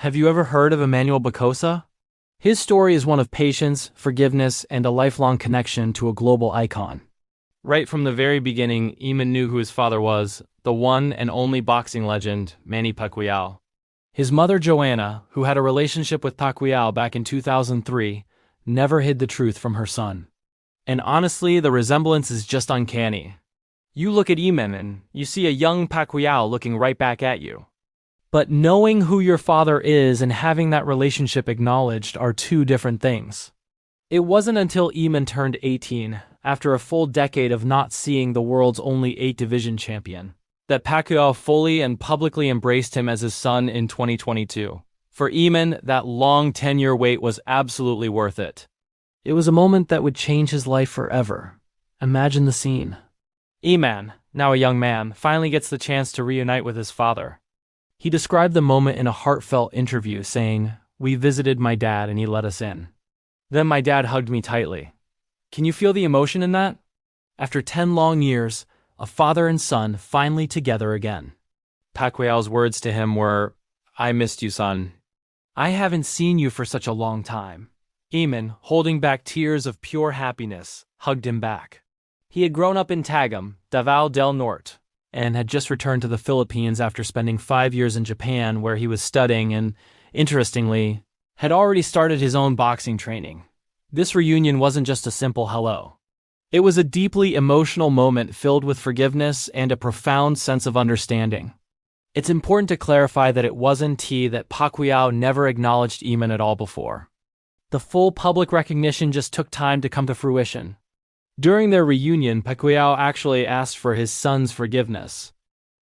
Have you ever heard of Emmanuel Pacquiao? His story is one of patience, forgiveness, and a lifelong connection to a global icon. Right from the very beginning, Eman knew who his father was, the one and only boxing legend, Manny Pacquiao. His mother, Joanna, who had a relationship with Pacquiao back in 2003, never hid the truth from her son. And honestly, the resemblance is just uncanny. You look at Eman and you see a young Pacquiao looking right back at you. But knowing who your father is and having that relationship acknowledged are two different things. It wasn't until Eman turned 18, after a full decade of not seeing the world's only 8-division champion, that Pacquiao fully and publicly embraced him as his son in 2022. For Eman, that long 10-year wait was absolutely worth it. It was a moment that would change his life forever. Imagine the scene. Eman, now a young man, finally gets the chance to reunite with his father. He described the moment in a heartfelt interview, saying, "We visited my dad and he let us in. Then my dad hugged me tightly." Can you feel the emotion in that? After 10 long years, a father and son finally together again. Pacquiao's words to him were, "I missed you, son. I haven't seen you for such a long time." Eman, holding back tears of pure happiness, hugged him back. He had grown up in Tagum, Davao del Norte, and had just returned to the Philippines after spending 5 years in Japan where he was studying and, interestingly, had already started his own boxing training. This reunion wasn't just a simple hello. It was a deeply emotional moment filled with forgiveness and a profound sense of understanding. It's important to clarify that it wasn't that Pacquiao never acknowledged Eman at all before. The full public recognition just took time to come to fruition. During their reunion, Pacquiao actually asked for his son's forgiveness.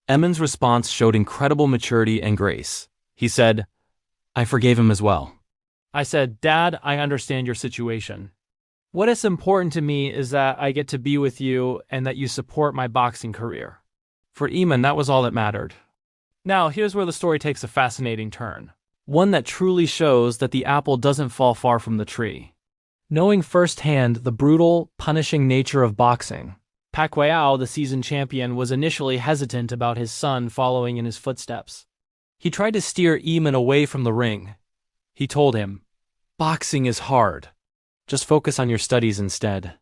Eman's response showed incredible maturity and grace. He said, "I forgave him as well. I said, 'Dad, I understand your situation. What is important to me is that I get to be with you and that you support my boxing career.'" For Eman, that was all that mattered. Now, here's where the story takes a fascinating turn. One that truly shows that the apple doesn't fall far from the tree. Knowing firsthand the brutal, punishing nature of boxing, Pacquiao, the seasoned champion, was initially hesitant about his son following in his footsteps. He tried to steer Eman away from the ring. He told him, "Boxing is hard. Just focus on your studies instead.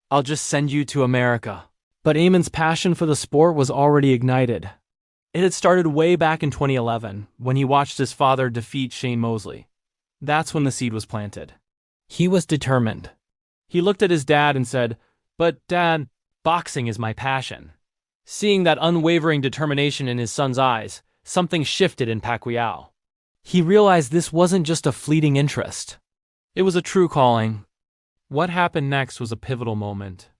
I'll just send you to America." But Eman's passion for the sport was already ignited. It had started way back in 2011, when he watched his father defeat Shane Mosley. That's when the seed was planted. He was determined. He looked at his dad and said, "But Dad, boxing is my passion." Seeing that unwavering determination in his son's eyes, something shifted in Pacquiao. He realized this wasn't just a fleeting interest. It was a true calling. What happened next was a pivotal moment.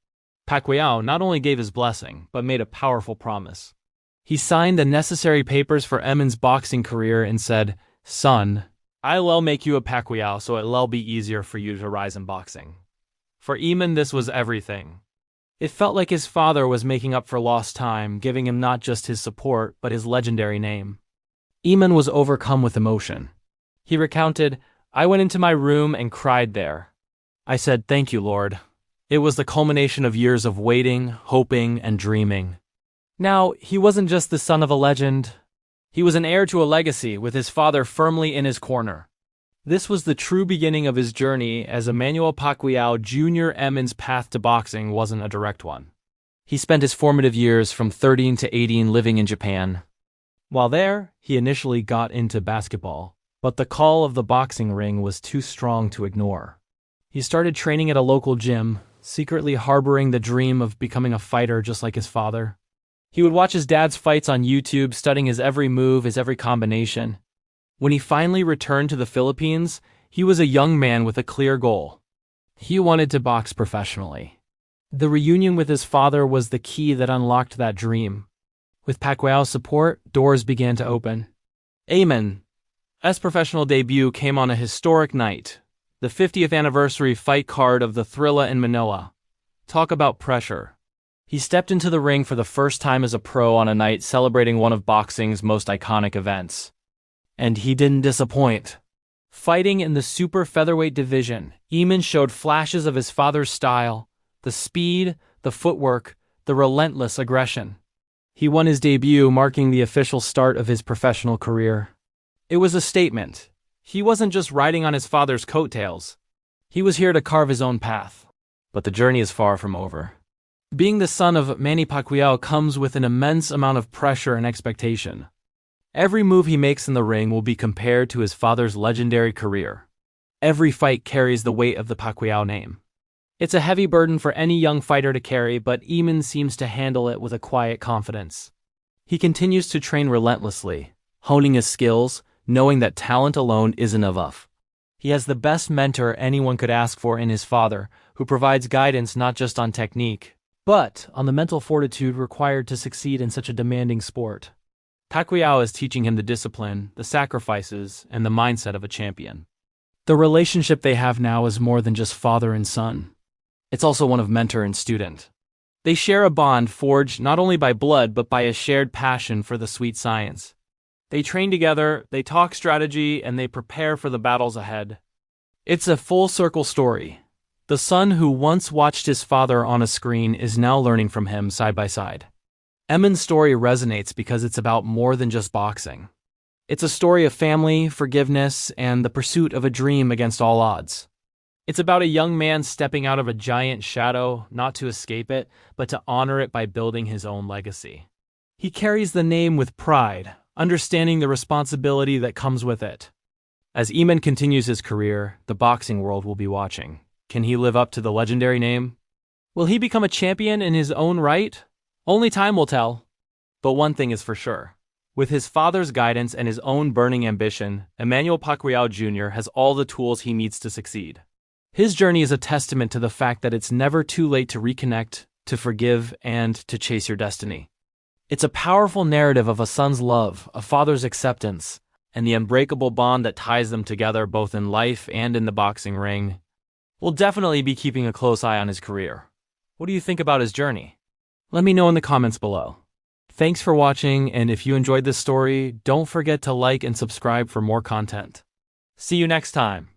Pacquiao not only gave his blessing, but made a powerful promise. He signed the necessary papers for Eman's boxing career and said, "Son, I'll make you a Pacquiao so it'll be easier for you to rise in boxing." For Eman, this was everything. It felt like his father was making up for lost time, giving him not just his support, but his legendary name. Eman was overcome with emotion. He recounted, "I went into my room and cried there. I said, 'Thank you, Lord.' It was the culmination of years of waiting, hoping, and dreaming." Now, he wasn't just the son of a legend. He was an heir to a legacy with his father firmly in his corner. This was the true beginning of his journey, as Emmanuel Pacquiao Jr. Eman's path to boxing wasn't a direct one. He spent his formative years from 13 to 18 living in Japan. While there, he initially got into basketball, but the call of the boxing ring was too strong to ignore. He started training at a local gym, secretly harboring the dream of becoming a fighter just like his father. He would watch his dad's fights on YouTube, studying his every move, his every combination. When he finally returned to the Philippines, he was a young man with a clear goal. He wanted to box professionally. The reunion with his father was the key that unlocked that dream. With Pacquiao's support, doors began to open. Eman's professional debut came on a historic night, the 50th anniversary fight card of the Thrilla in Manila. Talk about pressure. He stepped into the ring for the first time as a pro on a night celebrating one of boxing's most iconic events. And he didn't disappoint. Fighting in the super featherweight division, Eman showed flashes of his father's style, the speed, the footwork, the relentless aggression. He won his debut, marking the official start of his professional career. It was a statement. He wasn't just riding on his father's coattails. He was here to carve his own path. But the journey is far from over. Being the son of Manny Pacquiao comes with an immense amount of pressure and expectation. Every move he makes in the ring will be compared to his father's legendary career. Every fight carries the weight of the Pacquiao name. It's a heavy burden for any young fighter to carry, but Eman seems to handle it with a quiet confidence. He continues to train relentlessly, honing his skills, knowing that talent alone isn't enough. He has the best mentor anyone could ask for in his father, who provides guidance not just on technique, but on the mental fortitude required to succeed in such a demanding sport. Pacquiao is teaching him the discipline, the sacrifices, and the mindset of a champion. The relationship they have now is more than just father and son. It's also one of mentor and student. They share a bond forged not only by blood but by a shared passion for the sweet science. They train together, they talk strategy, and they prepare for the battles ahead. It's a full-circle story. The son who once watched his father on a screen is now learning from him side by side. Eman's story resonates because it's about more than just boxing. It's a story of family, forgiveness, and the pursuit of a dream against all odds. It's about a young man stepping out of a giant shadow, not to escape it, but to honor it by building his own legacy. He carries the name with pride, understanding the responsibility that comes with it. As Eman continues his career, the boxing world will be watching. Can he live up to the legendary name? Will he become a champion in his own right? Only time will tell. But one thing is for sure. With his father's guidance and his own burning ambition, Emmanuel Pacquiao Jr. has all the tools he needs to succeed. His journey is a testament to the fact that it's never too late to reconnect, to forgive, and to chase your destiny. It's a powerful narrative of a son's love, a father's acceptance, and the unbreakable bond that ties them together both in life and in the boxing ring. We'll definitely be keeping a close eye on his career. What do you think about his journey? Let me know in the comments below. Thanks for watching, and if you enjoyed this story, don't forget to like and subscribe for more content. See you next time.